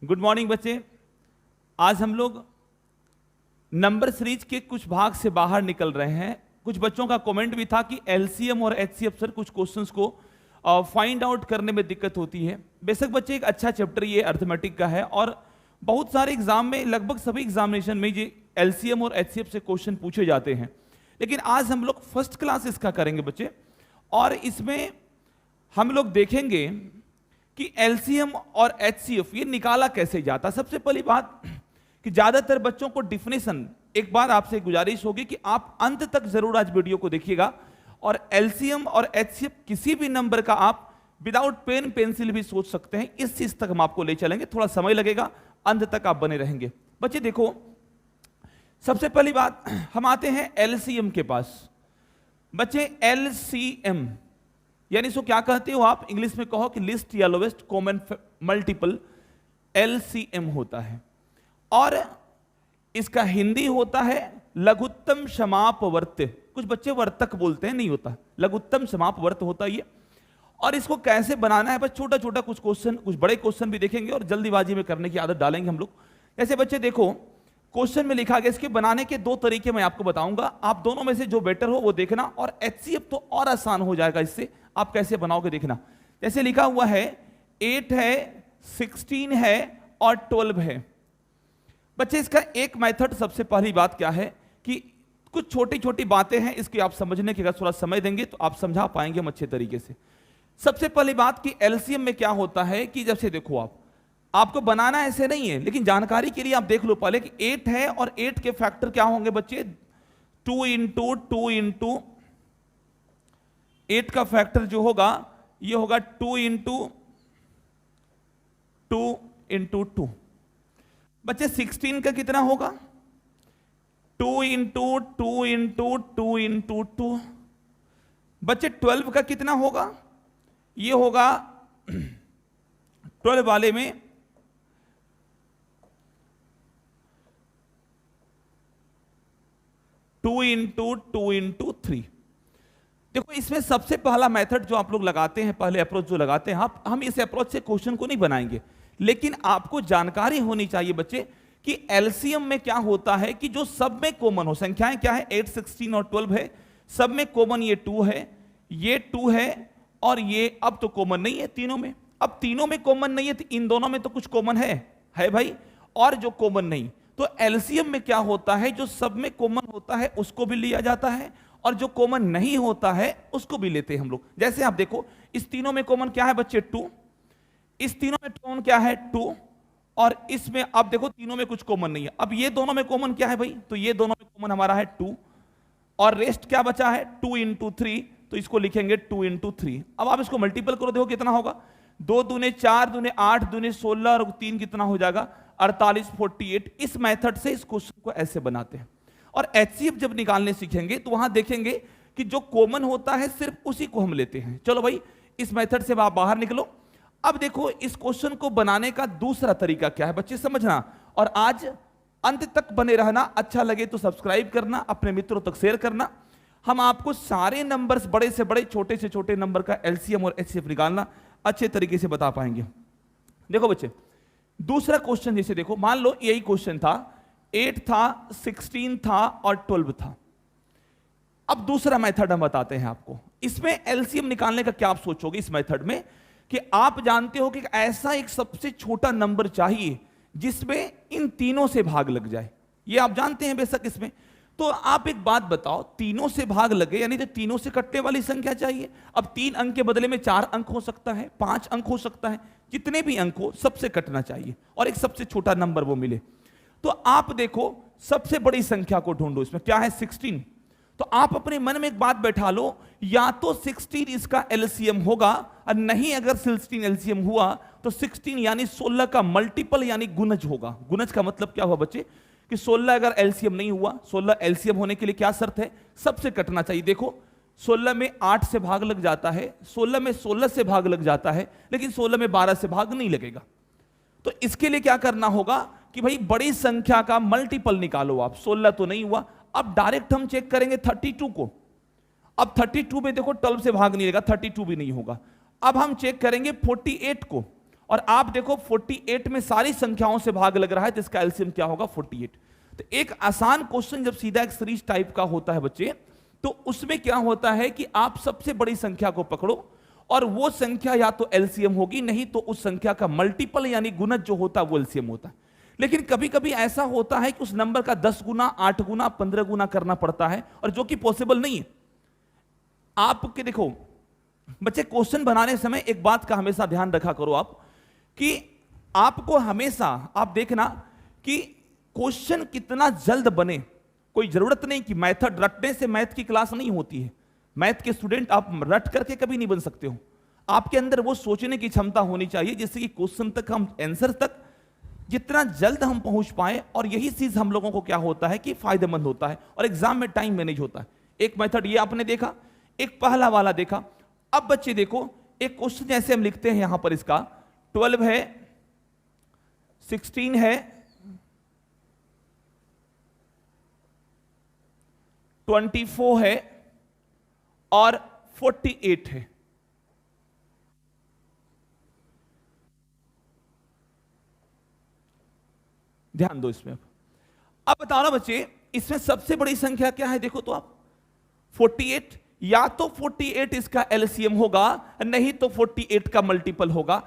Good morning बच्चे। आज हम लोग नंबर सीरीज के कुछ भाग से बाहर निकल रहे हैं। कुछ बच्चों का कमेंट भी था कि एलसीएम और एचसीएफ सर कुछ क्वेश्चंस को फाइंड आउट करने में दिक्कत होती है। बेशक बच्चे एक अच्छा चैप्टर ये अर्थमेटिक का है और बहुत सारे एग्जाम में, लगभग सभी एग्जामिनेशन में ये एलसीएम और एचसीएफ से क्वेश्चन पूछे जाते हैं। लेकिन आज हम लोग फर्स्ट क्लास इसका करेंगे बच्चे, और इसमें हम लोग देखेंगे कि एलसीएम और एचसीएफ ये निकाला कैसे जाता। सबसे पहली बात कि ज्यादातर बच्चों को डिफिनेशन, एक बार आपसे गुजारिश होगी कि आप अंत तक जरूर आज वीडियो को देखिएगा, और एलसीएम और एचसीएफ किसी भी नंबर का आप विदाउट पेन पेंसिल भी सोच सकते हैं। इस चीज तक हम आपको ले चलेंगे, थोड़ा समय लगेगा, अंत तक आप बने रहेंगे। बच्चे देखो, सबसे पहली बात हम आते हैं एलसीएम के पास। बच्चे एलसीएम यानी सो क्या कहते हो आप, इंग्लिश में कहो कि लिस्ट या लोवेस्ट कॉमन मल्टीपल, एलसीएम होता है। और इसका हिंदी होता है लघुत्तम समापवर्त। कुछ बच्चे वर्तक बोलते हैं, नहीं होता, लघुत्तम समापवर्त होता है ये। और इसको कैसे बनाना है, बस छोटा छोटा कुछ क्वेश्चन, कुछ बड़े क्वेश्चन भी देखेंगे और जल्दीबाजी में करने की आदत डालेंगे हम लोग। ऐसे बच्चे देखो, क्वेश्चन में लिखा गया, इसके बनाने के दो तरीके मैं आपको बताऊंगा, आप दोनों में से जो बेटर हो वो देखना। और एचसीएफ तो और आसान हो जाएगा इससे, आप कैसे बनाओगे देखना। जैसे लिखा हुआ है 8 है, 16 है और 12 है। बच्चे इसका एक मेथड, सबसे पहली बात क्या है कि कुछ छोटी छोटी बातें हैं, इसकी आप समझने के अगर थोड़ा समय देंगे तो आप समझा पाएंगे हम अच्छे तरीके से। सबसे पहली बात कि एलसीएम में क्या होता है कि जब से देखो आपको बनाना ऐसे नहीं है, लेकिन जानकारी के लिए आप देख लो पहले कि 8 है और 8 के फैक्टर क्या होंगे बच्चे, 2 इंटू 2 इंटू 8 का फैक्टर जो होगा ये होगा 2 इंटू 2 इंटू 2। बच्चे 16 का कितना होगा, 2 इंटू 2 इंटू 2 इंटू 2। बच्चे 12 का कितना होगा, ये होगा 12 वाले में 2 इंटू 2 इंटू 3। देखो, इसमें सबसे पहला मेथड जो आप लोग लगाते हैं, पहले अप्रोच जो लगाते हैं हम इस अप्रोच से क्वेश्चन को नहीं बनाएंगे, लेकिन आपको जानकारी होनी चाहिए बच्चे कि एलसीएम में क्या होता है कि जो सब में कॉमन हो, संख्याएं क्या है, 8, 16 और 12 है, सब में कॉमन ये 2 है, ये 2 है, और ये अब तो कॉमन नहीं है तीनों में। अब तीनों में कॉमन नहीं है तो इन दोनों में तो कुछ कॉमन है भाई, और जो कॉमन नहीं, तो एलसीएम में क्या होता है, जो सब में कॉमन होता है उसको भी लिया जाता है, और जो कॉमन नहीं होता है उसको भी लेते हैं हम लोग। जैसे आप देखो, इस तीनों में कॉमन क्या है बच्चे, 2, इस तीनों में कॉमन क्या है, 2, और इसमें अब देखो तीनों में कुछ कॉमन नहीं है। अब ये दोनों में कॉमन क्या है भाई, तो ये दोनों में कॉमन हमारा है 2, और रेस्ट क्या बचा है 2 इंटू 3, तो इसको लिखेंगे 2 इंटू 3। अब आप इसको मल्टीपल करो, देखो कितना होगा, 2 दूने 4, दूने 8, दूने 16 और 3 कितना हो जाएगा 48, 48। इस मेथड से इस क्वेश्चन को ऐसे बनाते हैं। और एचसीएफ जब निकालने सीखेंगे तो वहां देखेंगे कि जो कॉमन होता है सिर्फ उसी को हम लेते हैं। चलो भाई, इस मेथड से आप बाहर निकलो। अब देखो, इस क्वेश्चन को बनाने का दूसरा तरीका क्या है बच्चे, समझना, और आज अंत तक बने रहना। अच्छा लगे तो सब्सक्राइब करना, अपने मित्रों तक शेयर करना। हम आपको सारे नंबर्स, बड़े से बड़े, छोटे से छोटे नंबर का एलसीएम और एचसीएफ निकालना अच्छे तरीके से बता पाएंगे। देखो बच्चे, दूसरा क्वेश्चन जैसे देखो, मान लो यही क्वेश्चन था, 8 था, 16 था और 12 था। अब दूसरा मेथड हम बताते हैं आपको। इसमें एलसीएम निकालने का क्या आप सोचोगे इस मेथड में, कि आप जानते हो कि ऐसा एक सबसे छोटा नंबर चाहिए जिसमें इन तीनों से भाग लग जाए। ये आप जानते हैं बेशक इसमें। तो आप एक बात बताओ, तीनों से भाग लगे यानी तो तीनों से कटने वाली संख्या चाहिए। अब 3 अंक के बदले में 4 अंक हो सकता है, 5 अंक हो सकता है, जितने भी अंक हो सबसे कटना चाहिए और एक सबसे छोटा नंबर वो मिले। तो आप देखो, सबसे बड़ी संख्या को ढूंढो। इसमें क्या है, 16। तो आप अपने मन में एक बात बैठा लो, या तो 16 इसका एलसीएम होगा, और नहीं अगर 16 एलसीएम हुआ तो 16 यानी 16 का मल्टीपल यानी गुणज होगा। गुणज का मतलब क्या हुआ बच्चे, कि 16 अगर एलसीएम नहीं हुआ, 16 एलसीएम होने के लिए क्या शर्त है, सबसे कटना चाहिए। देखो, 16 में 8 से भाग लग जाता है, 16 में 16 से भाग लग जाता है, लेकिन 16 में 12 से भाग नहीं लगेगा। तो इसके लिए क्या करना होगा कि भाई बड़ी संख्या का मल्टीपल निकालो आप। 16 तो नहीं हुआ, अब डायरेक्ट हम चेक करेंगे 32 को। अब 32 में देखो 12 से भाग नहीं लगेगा, 32 भी नहीं होगा। अब हम चेक करेंगे 48 को, और आप देखो 48 में सारी संख्याओं से भाग लग रहा है, तो इसका एलसीएम क्या होगा 48। तो एक आसान क्वेश्चन जब सीधा एक सीरीज टाइप का होता है बच्चे, तो उसमें क्या होता है कि आप सबसे बड़ी संख्या को पकड़ो और वो संख्या या तो एलसीएम होगी, नहीं तो उस संख्या का मल्टीपल यानी गुणज जो होता है वो एलसीएम होता है। लेकिन कभी कभी ऐसा होता है कि उस नंबर का 10 गुना, 8 गुना, 15 गुना करना पड़ता है, और जो कि पॉसिबल नहीं है। आपके देखो बच्चे, क्वेश्चन बनाने समय एक बात का हमेशा ध्यान रखा करो आप, कि आपको हमेशा आप देखना कि क्वेश्चन कितना जल्द बने। कोई जरूरत नहीं कि मेथड रटने से मैथ की क्लास नहीं होती है। मैथ के स्टूडेंट आप रट करके कभी नहीं बन सकते हो। आपके अंदर वो सोचने की क्षमता होनी चाहिए जिससे कि क्वेश्चन तक, हम आंसर तक जितना जल्द हम पहुंच पाए, और यही चीज हम लोगों को क्या होता है कि फायदेमंद होता है, और एग्जाम में टाइम मैनेज होता है। एक मेथड ये आपने देखा, एक पहला वाला देखा। अब बच्चे देखो, एक क्वेश्चन जैसे हम लिखते हैं यहां पर, इसका 12 है, 16 है, 24 है और 48 है। ध्यान दो इसमें। अब बताओ ना बच्चे, इसमें सबसे बड़ी संख्या क्या है? देखो तो आप 48, या तो 48 इसका एलसीएम होगा, नहीं तो 48 का मल्टीपल होगा।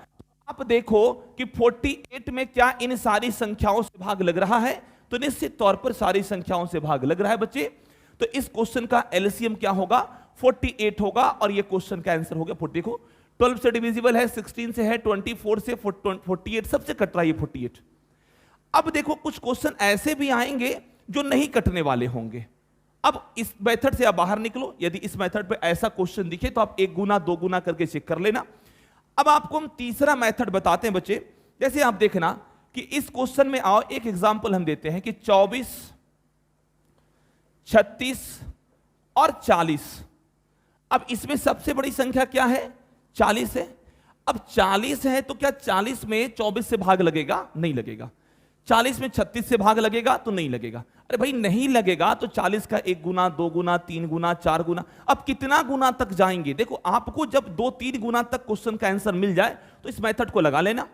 आप देखो कि 48 में क्या इन सारी संख्याओं से भाग लग रहा है? तो निश्चित तौर पर सारी संख्याओं से भाग लग रहा है बच्चे। तो इस क्वेश्चन का एलसीएम क्या होगा? 48 होगा, और ये क्वेश्चन का आंसर हो गया। देखो 12 से डिविजिबल है, 16 से है, 24 से, 48 सबसे कट रहा है ये 48। अब देखो कुछ क्वेश्चन ऐसे भी आएंगे जो नहीं कटने वाले होंगे। अब इस मेथड से आप बाहर निकलो। यदि इस मेथड पे ऐसा क्वेश्चन दिखे तो आप 1 गुना 2 गुना करके चेक कर लेना। अब आपको हम तीसरा मेथड बताते हैं बच्चे। जैसे आप देखना कि इस क्वेश्चन में आओ, एक एग्जांपल हम देते हैं कि 24, 36 और 40। अब इसमें सबसे बड़ी संख्या क्या है? 40 है। अब 40 है तो क्या 40 में 24 से भाग लगेगा? नहीं लगेगा। 40 में 36 से भाग लगेगा? तो नहीं लगेगा। अरे भाई नहीं लगेगा तो 40 का 1 गुना, 2 गुना, 3 गुना, 4 गुना, अब कितना गुना तक जाएंगे? देखो आपको जब 2-3 गुना तक क्वेश्चन का आंसर मिल जाए तो इस मेथड को लगा लेना।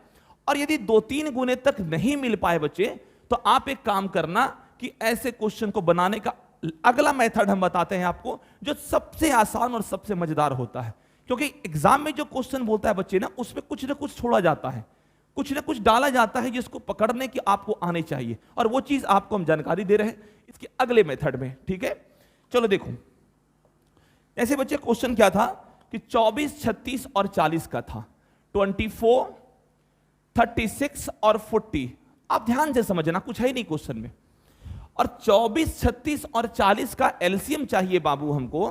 और यदि 2-3 गुने तक नहीं मिल पाए बच्चे, तो आप एक काम करना कि ऐसे क्वेश्चन को बनाने का अगला मेथड हम बताते हैं आपको, जो सबसे आसान और सबसे मजेदार होता है। क्योंकि एग्जाम में जो क्वेश्चन बोलता है बच्चे ना, उसमें कुछ ना कुछ छोड़ा जाता है, कुछ ना कुछ डाला जाता है जिसको पकड़ने की आपको आने चाहिए, और वो चीज आपको हम जानकारी दे रहे हैं इसके अगले मेथड में। ठीक है, चलो देखो। ऐसे बच्चे क्वेश्चन क्या था कि 24, 36 और 40 का था, 24, 36 और 40। आप ध्यान से समझना, कुछ है नहीं क्वेश्चन में। और 24, 36 और 40 का एलसीएम चाहिए बाबू हमको।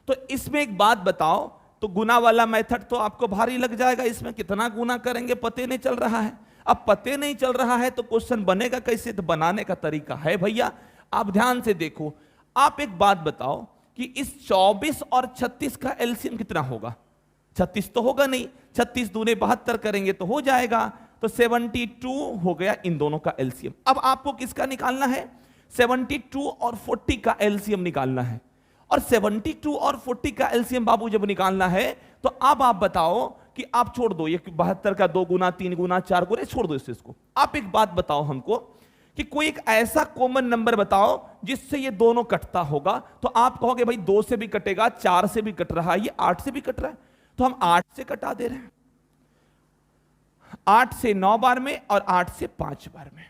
तो इसमें एक बात बताओ, तो गुना वाला मेथड तो आपको भारी लग जाएगा। इसमें कितना गुना करेंगे पते नहीं चल रहा है। अब पते नहीं चल रहा है तो क्वेश्चन बनेगा कैसे? तो बनाने का तरीका है भैया, आप ध्यान से देखो। आप एक बात बताओ कि इस 24 और 36 का एलसीएम कितना होगा? 36 तो होगा नहीं, 36 दूने 72 करेंगे तो हो जाएगा, तो 72 हो गया इन दोनों का एलसीएम। अब आपको किसका निकालना है? 72 और 40 का एलसीएम निकालना है। और 72 और 40 का एलसीएम बाबू जब निकालना है, तो अब आप बताओ कि आप छोड़ दो ये 72 का 2 गुना, 3 गुना, 4 गुना, छोड़ दो इसको। आप एक बात बताओ हमको कि कोई एक ऐसा कॉमन नंबर बताओ जिससे ये दोनों कटता होगा। तो आप कहोगे भाई 2 से भी कटेगा, 4 से भी कट रहा है, ये 8 से भी कट रहा है, तो हम 8 से कटा दे रहे हैं। 8 से 9 बार में और 8 से 5 बार में।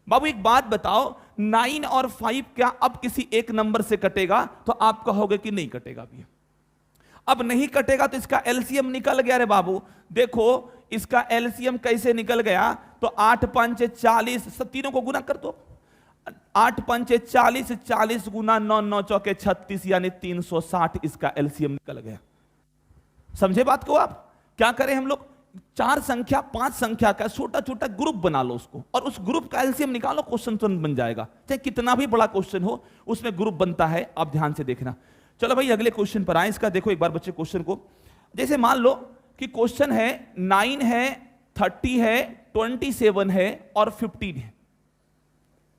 बाबू एक बात बताओ, 9 और 5 क्या अब किसी एक नंबर से कटेगा? तो आप कहोगे कि नहीं कटेगा भैया। अब नहीं कटेगा तो इसका एलसीएम निकल गया रे बाबू। देखो इसका एलसीएम कैसे निकल गया? तो 8 5 40, सब तीनों को गुना कर दो। 8 5 40, 40 गुना 9 9 चौके 36, यानी 360 इसका एलसीएम निकल गया। समझे बात को आप? क्या करें हम लोग? 4 संख्या 5 संख्या का छोटा छोटा ग्रुप बना लो उसको, और उस ग्रुप का एलसीएम निकालो, क्वेश्चन तुरंत बन जाएगा। चाहे कितना भी बड़ा क्वेश्चन हो उसमें ग्रुप बनता है, आप ध्यान से देखना। चलो भाई अगले क्वेश्चन पर आए। इसका देखो एक बार बच्चे क्वेश्चन को। जैसे मान लो कि क्वेश्चन है 9 है, 30 है, 27 है और 15 है।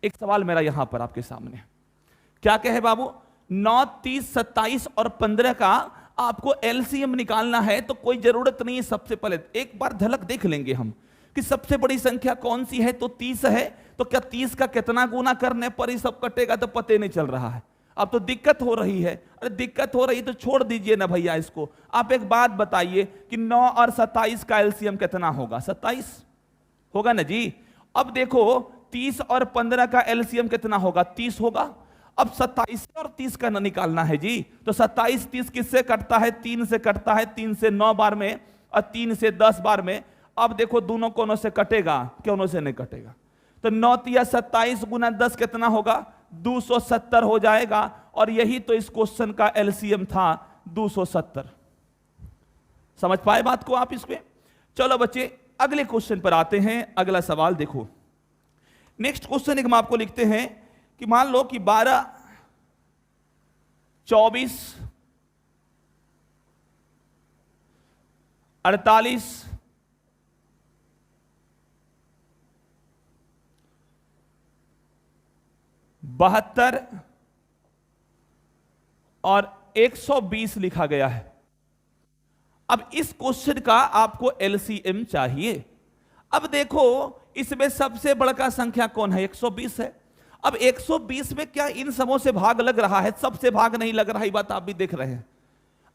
एक सवाल मेरा यहां पर आपके सामने क्या कहे बाबू? 9, 30, 27 और 15 का आपको एलसीएम निकालना है। तो कोई जरूरत नहीं है, सबसे पहले एक बार झलक देख लेंगे हम कि सबसे बड़ी संख्या कौन सी है, तो 30 है, तो क्या 30 का कितना गुना करने पर ही सब कटेगा, तो पते नहीं चल रहा है। अब तो दिक्कत हो रही है। अरे दिक्कत हो रही तो छोड़ दीजिए ना भैया इसको। आप एक बात बताइए कि 9 और 27 का एलसीएम कितना होगा, 27 होगा ना जी। अब देखो 30 और 15 का एलसीएम कितना होगा, 30 होगा। अब 27 और 30 का ना निकालना है जी, तो 27 30 किससे कटता है, 3 से कटता है, 3 से 9 बार में और 3 से 10 बार में। अब देखो दोनों कोनों से कटेगा, कोनों से नहीं कटेगा, तो 9 या 27 गुना 10 कितना होगा, 270 हो जाएगा। और यही तो इस क्वेश्चन का एलसीएम था, 270। समझ पाए बात को आप इसमें। चलो बच्चे अगले क्वेश्चन पर आते हैं। अगला सवाल देखो, नेक्स्ट क्वेश्चन एक हम आपको लिखते हैं कि मान लो कि 12, 24, 48, 72 और 120 लिखा गया है। अब इस क्वेश्चन का आपको एलसीएम चाहिए। अब देखो इसमें सबसे बड़ा संख्या कौन है, 120 है। अब 120 में क्या इन सबों से भाग लग रहा है, सबसे भाग नहीं लग रहा, ये बात आप भी देख रहे हैं।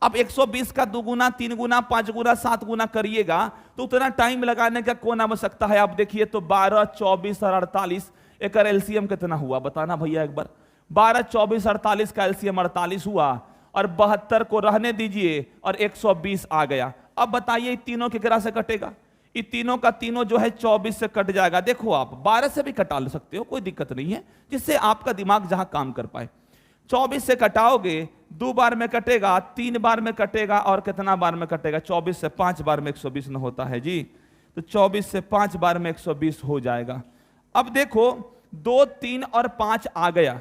अब 120 का 2 गुना, 3 गुना, 5 गुना, 7 गुना करिएगा तो उतना टाइम लगाने का कौन आवश्यकता है। आप देखिए तो 12, 24 और 48, एक एलसीएम कितना हुआ बताना भैया एक बार। 12, 24, 48 का एलसीएम 48 हुआ, और 72 को रहने दीजिए और 120 आ गया। अब बताइए तीनों केकरा से कटेगा, ये तीनों का तीनों जो है 24 से कट जाएगा। देखो आप 12 से भी कटा ले सकते हो, कोई दिक्कत नहीं है, जिससे आपका दिमाग जहां काम कर पाए। 24 से कटाओगे, 2 बार में कटेगा, 3 बार में कटेगा, और कितना बार में कटेगा, 24 से 5 बार में 120 न होता है जी, तो 24 से 5 बार में 120 हो जाएगा। अब देखो 2, 3 और 5 आ गया।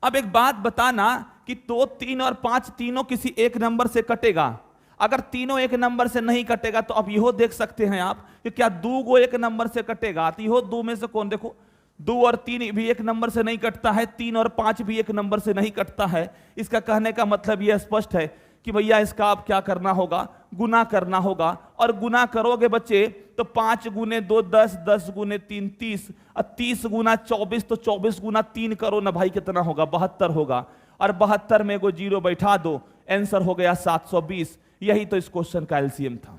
अब एक बात बताना कि 2, 3 और 5 तीनों किसी एक नंबर से कटेगा। अगर तीनों एक नंबर से नहीं कटेगा तो अब यहो देख सकते हैं आप कि क्या 2 गो एक नंबर से कटेगा, तो यहो 2 में से कौन, देखो 2 और 3 भी एक नंबर से नहीं कटता है, 3 और 5 भी एक नंबर से नहीं कटता है। इसका कहने का मतलब यह स्पष्ट है कि भैया इसका आप क्या करना होगा, गुना करना होगा। और गुना करोगे बच्चे तो 5 गुने 2 10, 10 गुने 3 30, और 30 गुना 24, तो 24 गुना 3 करो ना भाई, कितना होगा, 72 होगा। और 72 में एगो जीरो बैठा दो, आंसर हो गया 720। यही तो इस क्वेश्चन का एलसीएम था।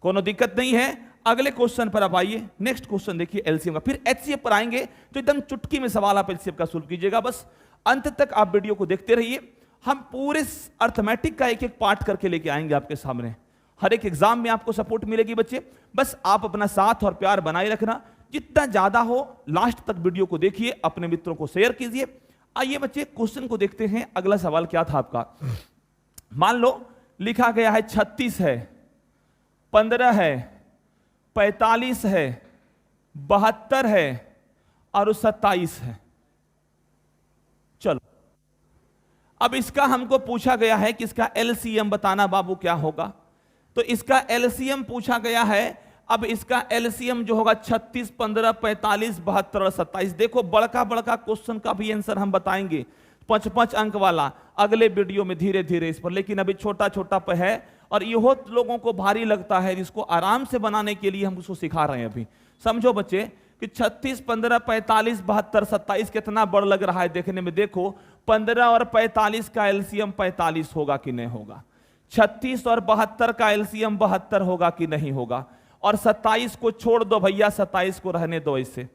कोनो दिक्कत नहीं है। अगले क्वेश्चन पर आप आइए। नेक्स्ट क्वेश्चन देखिए एलसीएम का, फिर एचसीएफ पर आएंगे तो एकदम चुटकी में सवाल आप एचसीएफ का सोल्व कीजिएगा। बस अंत तक आप वीडियो को देखते रहिए। हम पूरे अर्थमेटिक का एक एक पार्ट करके लेके आएंगे आपके सामने। हर एक एग्जाम में आपको सपोर्ट मिलेगी बच्चे, बस आप अपना साथ और प्यार बनाए रखना, जितना ज्यादा हो लास्ट तक वीडियो को देखिए, अपने मित्रों को शेयर कीजिए। आइए बच्चे क्वेश्चन को देखते हैं। अगला सवाल क्या था आपका, मान लो लिखा गया है 36 है, 15 है, 45 है, 72 है और 27 है। चलो अब इसका हमको पूछा गया है कि इसका एलसीएम बताना बाबू क्या होगा। तो इसका एलसीएम पूछा गया है। अब इसका एलसीएम जो होगा 36, 15, 45, 72 और 27। देखो बड़का बड़का क्वेश्चन का भी आंसर हम बताएंगे, 5-5 अंक वाला, अगले वीडियो में धीरे धीरे इस पर। लेकिन अभी छोटा छोटा पे है और यहो लोगों को भारी लगता है, इसको आराम से बनाने के लिए हम उसको सिखा रहे हैं अभी। समझो बच्चे कि 36, 15, 45, 72, 27 कितना बड़ लग रहा है देखने में। देखो 15 और 45 का एलसीएम 45 होगा कि नहीं होगा, 36 और 72 का एलसीएम 72 होगा कि नहीं होगा, और 27 को छोड़ दो भैया, 27 को रहने दो ऐसे।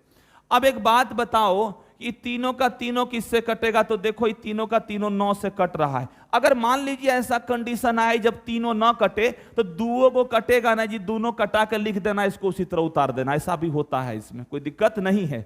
अब एक बात बताओ, ये तीनों का तीनों किससे कटेगा, तो देखो ये तीनों का तीनों 9 से कट रहा है। अगर मान लीजिए ऐसा कंडीशन आए जब तीनों ना कटे तो दुओं को कटेगा ना जी, दोनों कटा कर लिख देना, इसको उसी तरह उतार देना, ऐसा भी होता है, इसमें कोई दिक्कत नहीं है।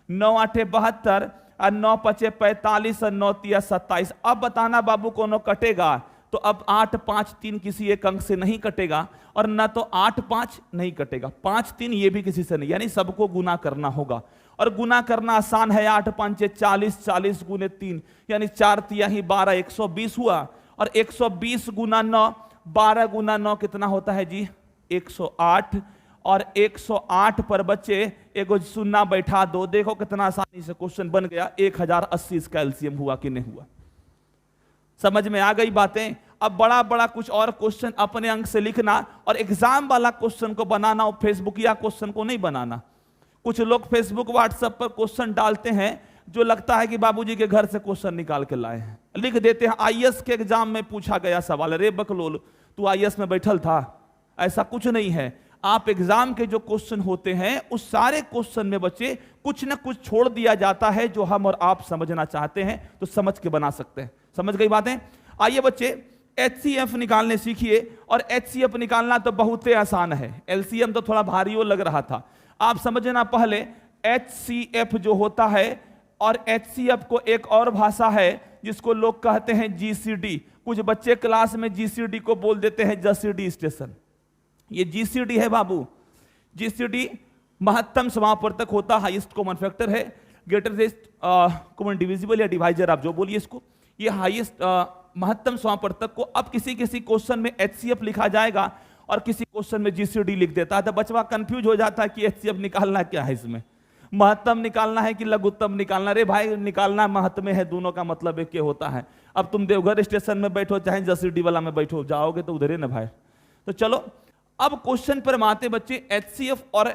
9 8 72 और 9 5 45 और 9 3 27। अब बताना बाबू कोनो कटेगा, तो अब 8 5 3 किसी एक अंक से नहीं कटेगा, और ना तो 8 5 नहीं कटेगा, 5 3 ये भी किसी से नहीं, यानी सबको गुना करना होगा। और गुना करना आसान है, 8 5 40, 40 गुने 3 यानी 4 तिहाई 12, 120 हुआ। और 120 गुना 9, 12 गुना 9 कितना होता है जी, 108। और 108 पर बच्चे एगो शून्य बैठा दो, देखो कितना आसानी से क्वेश्चन बन गया। 1080 इसका एलसीएम हुआ कि नहीं हुआ। समझ में आ गई बातें। अब बड़ा बड़ा कुछ और क्वेश्चन अपने अंक से लिखना और एग्जाम वाला क्वेश्चन को बनाना और फेसबुक या क्वेश्चन को नहीं बनाना। कुछ लोग फेसबुक व्हाट्सएप पर क्वेश्चन डालते हैं जो लगता है कि बाबूजी के घर से क्वेश्चन निकाल के लाए हैं, लिख देते हैं आईएएस के एग्जाम में पूछा गया सवाल। अरे बकलोल, तू आईएएस में बैठल था? ऐसा कुछ नहीं है। आप एग्जाम के जो क्वेश्चन होते हैं उस सारे क्वेश्चन में बच्चे कुछ ना कुछ छोड़ दिया जाता है जो हम और आप समझना चाहते हैं तो समझ के बना सकते हैं। समझ गई बातें? आइए बच्चे एचसीएफ निकालने सीखिए। और एचसीएफ निकालना तो बहुत ही आसान है, एलसीएम तो थोड़ा भारी लग रहा था। आप समझना पहले एचसीएफ जो होता है, और एचसीएफ को एक और भाषा है जिसको लोग कहते हैं जीसीडी। कुछ बच्चे क्लास में जीसीडी को बोल देते हैं जसीडी स्टेशन। ये जीसीडी है बाबू। जीसीडी महत्तम समापवर्तक होता, हाईएस्ट कॉमन फैक्टर है, ग्रेटेस्ट कॉमन डिविजिबल या डिवाइजर, आप जो बोलिए इसको। ये हाईएस्ट महत्तम समापवर्तक को अब किसी किसी क्वेश्चन में एचसीएफ लिखा जाएगा और किसी क्वेश्चन में जीसीडी लिख देता है, तो बचवा कंफ्यूज हो जाता है कि एचसीएफ निकालना क्या है, इसमें महत्तम निकालना है कि लघुत्तम निकालना। अरे भाई, निकालना महत्तम है, दोनों का मतलब एक ही होता है। अब तुम देवघर स्टेशन में बैठो चाहे जसीडी वाला में बैठो, जाओगे तो उधर ही ना भाई। तो चलो अब क्वेश्चन पर आते बच्चे। एचसीएफ और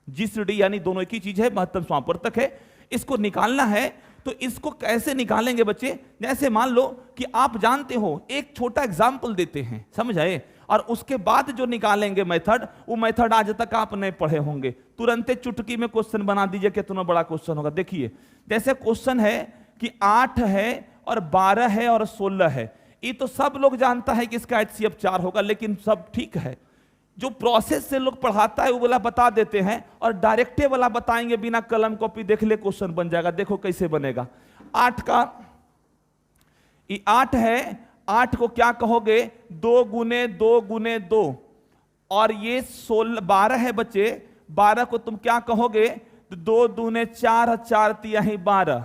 जीसीडी यानी दोनों एक ही चीज है, महत्तम समापवर्तक है। इसको निकालना है तो इसको कैसे निकालेंगे बच्चे? जैसे मान लो कि आप जानते हो, एक छोटा एग्जाम्पल देते हैं, समझ आए, और उसके बाद जो निकालेंगे मेथड, वो मेथड आज तक आप नहीं पढ़े होंगे। तुरंत चुटकी में क्वेश्चन बना दीजिए, कितना बड़ा क्वेश्चन होगा। देखिए जैसे क्वेश्चन है कि 8 है और 12 है और 16 है, ये तो सब लोग जानता है कि इसका एचसीएफ 4 होगा, लेकिन सब ठीक है। जो प्रोसेस से लोग पढ़ाता है वो वाला बता देते हैं और डायरेक्टे वाला बताएंगे बिना कलम कॉपी, देख ले क्वेश्चन बन जाएगा। देखो कैसे बनेगा। 8 का, ये 8 है, 8 को क्या कहोगे? 2 गुने 2 गुने 2। और ये 12 है बच्चे, 12 को तुम क्या कहोगे? 2 दूने 4, 4 तिहाई 12।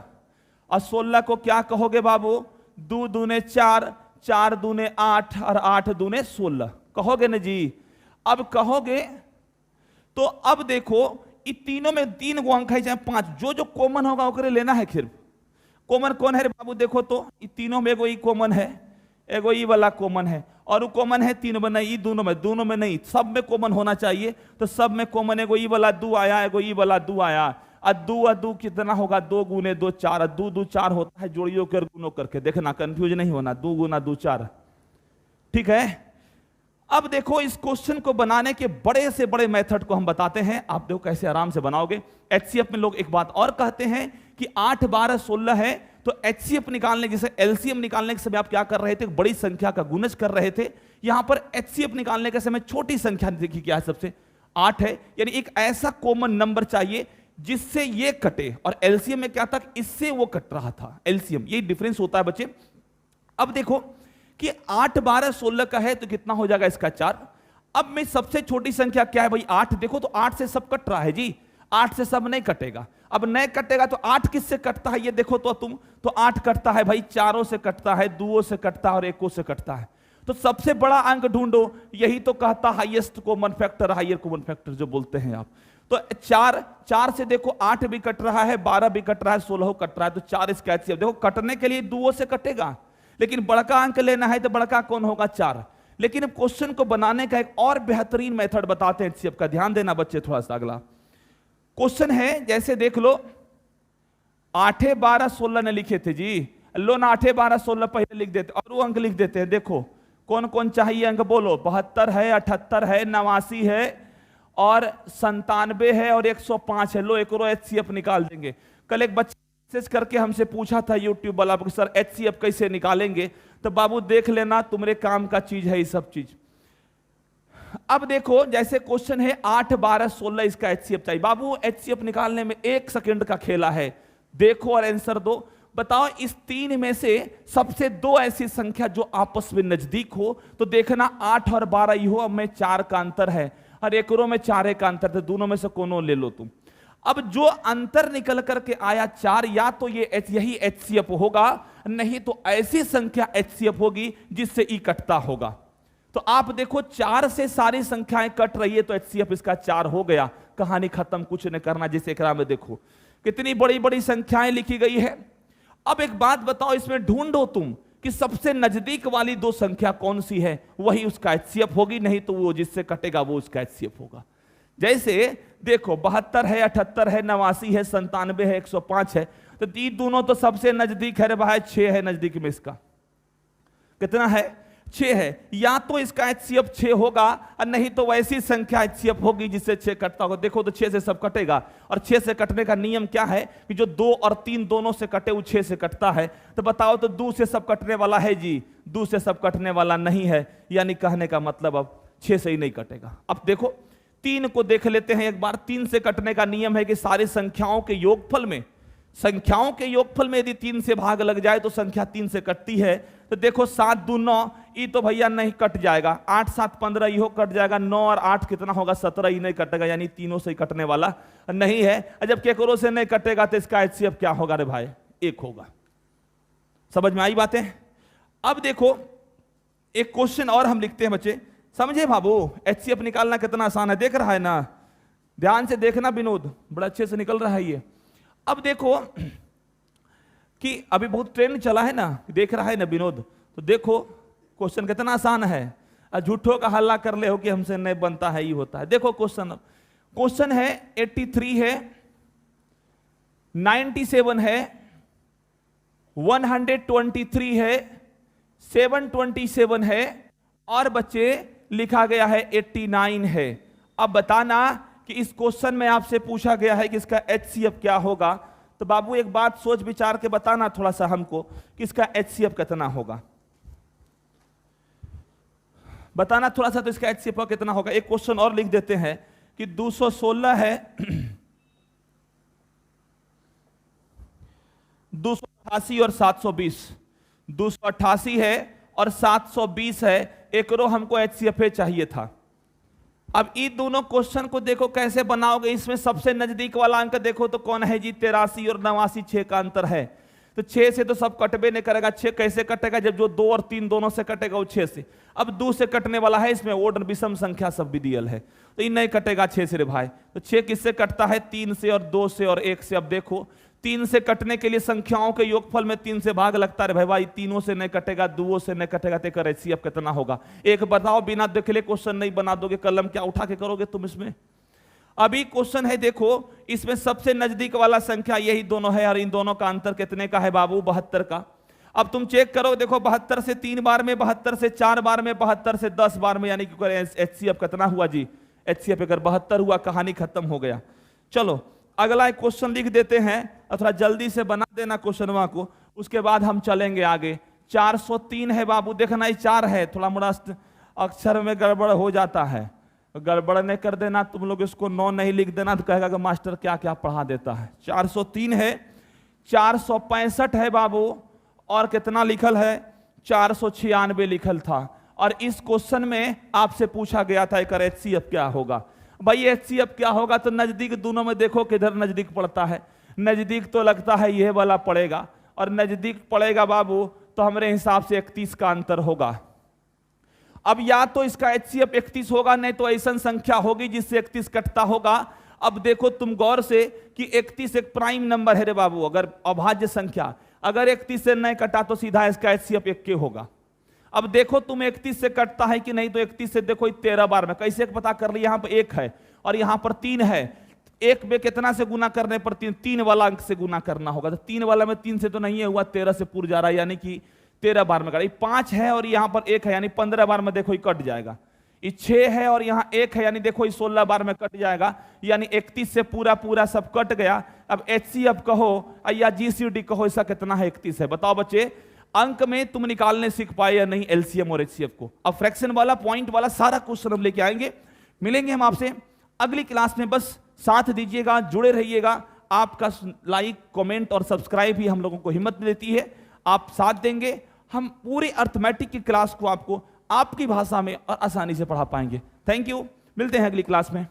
और 16 को क्या कहोगे बाबू? 2 दूने 4, 4 दूने 8 और 8 दूने 16 कहोगे ना जी। अब कहोगे तो अब देखो इन तीनों में 3 गो अंक है चाहे 5, जो जो कॉमन होगा ओकरे लेना है। फिर कॉमन कौन है रे बाबू? देखो तो इन तीनों में एगो ई कॉमन है, एगो ई वाला कॉमन है, और वो कॉमन है 3 में नहीं, दोनों में नहीं, सब में कॉमन होना चाहिए। तो सब में कॉमन एगो ई वाला 2 आया, एगो ई वाला 2 आया। और 2 कितना होगा? 2 गुने 2 4, 2 2 4 होता है, जोड़ियों कर गुणों करके देखना, कंफ्यूज नहीं होना। 2 गुना 2 4, ठीक है। अब देखो इस क्वेश्चन को बनाने के बड़े से बड़े मेथड को हम बताते हैं, आप देखो कैसे आराम से बनाओगे। एचसीएफ में लोग एक बात और कहते हैं कि 8 12 16 है, तो एचसीएफ निकालने, जैसे एलसीएम निकालने के समय आप क्या कर रहे थे? बड़ी संख्या का गुणज कर रहे थे। यहां पर एचसीएफ निकालने के समय छोटी संख्या देखिए क्या है, सबसे 8 है, यानी एक ऐसा कॉमन नंबर चाहिए जिससे ये कटे। और एलसीएम में क्या था? इससे वो कट रहा था। एलसीएम, ये डिफरेंस होता है बच्चे। अब देखो कि 8 12 16 का है तो कितना हो जाएगा इसका 4। अब में सबसे छोटी संख्या क्या है भाई? 8। देखो तो 8 से सब कट रहा है जी, 8 से सब नहीं कटेगा। अब नहीं कटेगा तो 8 किससे कटता है ये देखो तो तुम, तो 8 कटता है भाई 4 से कटता है, 2 से कटता है और 1 से कटता है। तो सबसे बड़ा अंक ढूंढो, यही तो कहता highest common factor, higher common factor जो बोलते हैं आप। तो 4 से देखो 8 भी कट रहा है, 12 भी कट रहा है, 16 कट रहा है, तो 4 इसका एचसीएफ। देखो कटने के लिए 2 से कटेगा, लेकिन बड़का अंक लेना है तो बड़का कौन होगा? 4। लेकिन अब क्वेश्चन को बनाने का एक और बेहतरीन मेथड बताते हैं एचसीएफ का, ध्यान देना बच्चे थोड़ा सा। अगला क्वेश्चन है, जैसे देख लो 8 12 16 ने लिखे थे जी, लो ना 8 12 16 पहले लिख देते और वो अंक लिख देते हैं। देखो कौन कौन चाहिए अंक बोलो? 72 है, 78 है, 89 है और 97 है और 105 है। लो एक एचसीएफ निकाल देंगे। कल एक बच्चे मैसेज करके हमसे पूछा था यूट्यूब वाला, सर एचसीएफ कैसे निकालेंगे? तो बाबू देख लेना, तुम्हारे काम का चीज है ये सब चीज। अब देखो जैसे क्वेश्चन है 8 12 16, इसका एचसीएफ चाहिए। बाबू एचसीएफ निकालने में 1 सेकंड का खेला है, देखो और आंसर दो। बताओ इस 3 में से सबसे 2 ऐसी संख्या जो आपस में नजदीक हो, तो देखना 8 और 12 ही हो, अब में 4 का अंतर है और एक में 4 का अंतर, तो दोनों में से कोनो ले लो तुम। अब जो अंतर निकल करके आया 4, या तो ये यही एचसीएफ होगा, नहीं तो ऐसी संख्या एचसीएफ होगी जिससे ई कटता होगा। तो आप देखो 4 से सारी संख्याएं कट रही है तो एचसीएफ इसका 4 हो गया। कहानी खत्म, कुछ नहीं करना। जिस एकरा में देखो कितनी बड़ी बड़ी संख्याएं लिखी गई है। अब एक बात बताओ, इसमें ढूंढो तुम कि सबसे नजदीक वाली दो संख्या कौन सी है, वही उसका HCF होगी, नहीं तो वो जिससे कटेगा वो उसका HCF होगा। जैसे देखो 72 है, 78 है, 89 है, 97 है, 105 है, तो ये दोनों तो सबसे नजदीक है रे भाई, 6 है नजदीक में। इसका कितना है? 6 है। या तो इसका HCF 6 होगा और नहीं तो वैसी संख्या HCF होगी जिससे 6 कटता होगा। देखो तो 6 से सब कटेगा, और 6 से कटने का नियम क्या है कि जो 2 और 3 दोनों से कटे वो 6 से कटता है। तो बताओ तो 2 से सब कटने वाला है जी, 2 से सब कटने वाला नहीं है, यानी कहने का मतलब अब 6 से ही नहीं कटेगा। अब देखो 3 को देख लेते हैं एक बार। 3 से कटने का नियम है कि सारी संख्याओं के योगफल में, संख्याओं के योगफल में यदि 3 से भाग लग जाए तो संख्या 3 से कटती है। तो देखो 7 2 9, ये तो भैया नहीं कट जाएगा। 8 7 15 ये कट जाएगा। 9 और 8 कितना होगा? 17, ये नहीं कटेगा, यानी तीनों से ही कटने वाला नहीं है। जब केकरो से नहीं कटेगा तो इसका HCF क्या होगा रे भाई? 1 होगा। समझ में आई बातें? अब देखो एक क्वेश्चन और हम लिखते हैं बच्चे, समझे बाबू? HCF निकालना कितना आसान है, देख रहा है ना? ध्यान से देखना विनोद, बड़ा अच्छे से निकल रहा है ये। अब देखो कि अभी बहुत ट्रेंड चला है ना, देख रहा है ना विनोद? तो देखो क्वेश्चन कितना आसान है। झूठों का हल्ला कर ले हो कि हमसे नहीं बनता है, ये होता है। देखो क्वेश्चन है 83 है, 97 है, 123 है, 727 है, और बच्चे लिखा गया है 89 है। अब बताना कि इस क्वेश्चन में आपसे पूछा गया है कि इसका HCF क्या होगा। तो बाबू एक बात सोच विचार के बताना थोड़ा सा हमको कि इसका HCF कितना होगा, बताना थोड़ा सा। तो इसका HCF कितना होगा? एक क्वेश्चन और लिख देते हैं कि 216 है, 288 और 720, 288 है और 720 है। एकरो हमको HCF चाहिए था। अब ये दोनों क्वेश्चन को देखो कैसे बनाओगे। इसमें सबसे नजदीक वाला अंक देखो तो कौन है जी? 83 और 89, 6 का अंतर है। तो 6 से तो सब कटबे नहीं करेगा। 6 कैसे कटेगा? जब जो 2 और 3 दोनों से कटेगा वो 6 से। अब 2 से कटने वाला है, इसमें ओड विषम संख्या सब भी दियल है, तो ये नहीं कटेगा 6 से रे भाई। तो 6 किससे कटता है? 3 से और 2 से और 1 से। अब देखो 3 से कटने के लिए संख्याओं के योगफल में 3 से भाग लगता है भाई। तीनों से नहीं कटेगा, 2 से नहीं कटेगा, तो कर HCF कितना होगा? एक बताओ, बिना देखे ले क्वेश्चन नहीं बना दोगे, कलम क्या उठा के करोगे तुम इसमें? अभी क्वेश्चन है देखो, इसमें सबसे नजदीक वाला संख्या यही दोनों है, और इन दोनों का अंतर कितने का है बाबू? 72 का। अब तुम चेक करो, देखो 72 से 3 बार में, 72 से 4 बार में, 72 से 10 बार में, यानी कि HCF कितना हुआ जी? HCF अगर 72 हुआ, कहानी खत्म हो गया। चलो अगला एक क्वेश्चन लिख देते हैं, और थोड़ा जल्दी से बना देना क्वेश्चन को, उसके बाद हम चलेंगे आगे। 403 है बाबू, देखना ये 4 है, थोड़ा मोड़ा अक्षर में गड़बड़ हो जाता है, गड़बड़ नहीं कर देना तुम लोग। इसको 9 नहीं लिख देना तो कहेगा कि मास्टर क्या क्या पढ़ा देता है। 403 है, 465 है बाबू, और कितना लिखल है? 496 लिखल था। और इस क्वेश्चन में आपसे पूछा गया था एक HCF क्या होगा। भाई HCF क्या होगा? तो नजदीक दोनों में देखो किधर नजदीक पड़ता है। नजदीक तो लगता है यह वाला पड़ेगा, और नजदीक पड़ेगा बाबू तो हमारे हिसाब से 31 का अंतर होगा। अब या तो इसका HCF 31 होगा, नहीं तो ऐसा संख्या होगी जिससे 31 कटता होगा। अब देखो तुम गौर से कि 31 एक प्राइम नंबर है रे बाबू, अगर अभाज्य संख्या, अगर 31 से नहीं कटा तो सीधा इसका HCF 1 होगा। अब देखो तुम 31 से कटता है कि नहीं, तो 31 से देखो 13 बार में, कैसे पता कर ली? यहां पर 1 है और यहां पर 3 है। 1 में कितना से गुना करने पर 3 वाला अंक से गुना करना होगा। तो 3 वाला में 3 से तो नहीं है हुआ, 13 से पूर जा रहा है, यानी कि 13 बार में कटा। 5 है और यहां पर 1 है, यानी 15 बार में देखो ये कट जाएगा। ये 6 है और यहां 1 है, यानी देखो ये 16 बार में कट जाएगा, यानी 31 से पूरा पूरा सब कट गया। अब HCF कहो या GCD कहो, ऐसा कितना है? 31 है। बताओ बच्चे, अंक में तुम निकालने सीख पाए या नहीं LCM और HCF को? अब फ्रैक्शन वाला, पॉइंट वाला सारा क्वेश्चन हम लेके आएंगे। मिलेंगे हम आपसे अगली क्लास में, बस साथ दीजिएगा, जुड़े रहिएगा। आपका लाइक, कमेंट और सब्सक्राइब ही हम लोगों को हिम्मत देती है। आप साथ देंगे, हम पूरी अर्थमेटिक की क्लास को आपको आपकी भाषा में और आसानी से पढ़ा पाएंगे। थैंक यू, मिलते हैं अगली क्लास में।